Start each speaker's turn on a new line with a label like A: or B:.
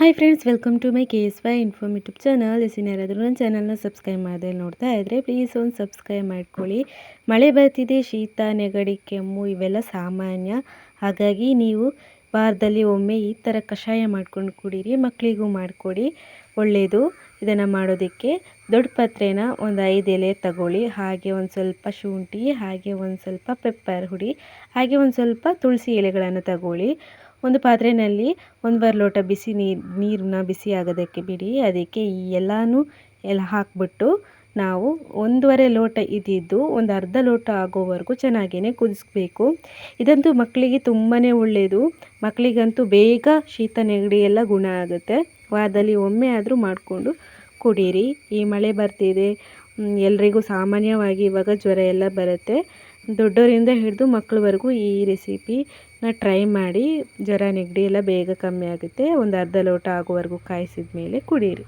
A: Hi friends, welcome to my KSY inform YouTube channel. ಯಾರಾದರೂ ನನ್ನ ಚಾನಲ್ನ ಸಬ್ಸ್ಕ್ರೈಬ್ ಮಾಡದೆ ನೋಡ್ತಾ ಇದ್ದರೆ ಪ್ಲೀಸ್ ಒಂದು ಸಬ್ಸ್ಕ್ರೈಬ್ ಮಾಡ್ಕೊಳ್ಳಿ. ಮಳೆ ಬರ್ತಿದೆ, ಶೀತ ನೆಗಡಿ ಕೆಮ್ಮು ಇವೆಲ್ಲ ಸಾಮಾನ್ಯ. ಹಾಗಾಗಿ ನೀವು ವಾರದಲ್ಲಿ ಒಮ್ಮೆ ಈ ಥರ ಕಷಾಯ ಮಾಡ್ಕೊಂಡು ಕುಡೀರಿ. ಮಕ್ಕಳಿಗೂ ಮಾಡಿಕೊಡಿ, ಒಳ್ಳೆಯದು. ಇದನ್ನು ಮಾಡೋದಕ್ಕೆ ದೊಡ್ಡ ಪತ್ರೆನ ಒಂದು 5 ಎಲೆ ತಗೊಳ್ಳಿ, ಹಾಗೆ ಒಂದು ಸ್ವಲ್ಪ ಶುಂಠಿ, ಹಾಗೆ ಒಂದು ಸ್ವಲ್ಪ ಪೆಪ್ಪರ್ ಹುಡಿ, ಹಾಗೆ ಒಂದು ಸ್ವಲ್ಪ ತುಳಸಿ ಎಲೆಗಳನ್ನು ತಗೊಳ್ಳಿ. ಒಂದು ಪಾತ್ರೆಯಲ್ಲಿ 1/2 ಲೋಟ ಬಿಸಿ ನೀರನ್ನ ಬಿಸಿ ಆಗೋದಕ್ಕೆ ಬಿಡಿ. ಅದಕ್ಕೆ ಈ ಎಲ್ಲ ಹಾಕ್ಬಿಟ್ಟು ನಾವು 1/2 ಲೋಟ ಇದ್ದಿದ್ದು ಒಂದು ಅರ್ಧ ಲೋಟ ಆಗೋವರೆಗೂ ಚೆನ್ನಾಗೇ ಕುದಿಸ್ಬೇಕು. ಇದಂತೂ ಮಕ್ಕಳಿಗೆ ತುಂಬಾ ಒಳ್ಳೆಯದು. ಮಕ್ಕಳಿಗಂತೂ ಬೇಗ ಶೀತ ನೆಗಡಿ ಎಲ್ಲ ಗುಣ ಆಗುತ್ತೆ. ವಾರದಲ್ಲಿ ಒಮ್ಮೆ ಆದರೂ ಮಾಡಿಕೊಂಡು ಕುಡೀರಿ. ಈ ಮಳೆ ಬರ್ತಿದೆ, ಎಲ್ರಿಗೂ ಸಾಮಾನ್ಯವಾಗಿ ಇವಾಗ ಜ್ವರ ಎಲ್ಲ ಬರುತ್ತೆ. ದೊಡ್ಡವರಿಂದ ಹಿಡಿದು ಮಕ್ಕಳವರೆಗೂ ಈ ರೆಸಿಪಿನ ಟ್ರೈ ಮಾಡಿ. ಜ್ವರ ನೆಗಡಿ ಎಲ್ಲ ಬೇಗ ಕಮ್ಮಿ ಆಗುತ್ತೆ. ಒಂದು ಅರ್ಧ ಲೋಟ ಆಗೋವರೆಗೂ ಕಾಯಿಸಿದ ಮೇಲೆ ಕುಡೀರಿ.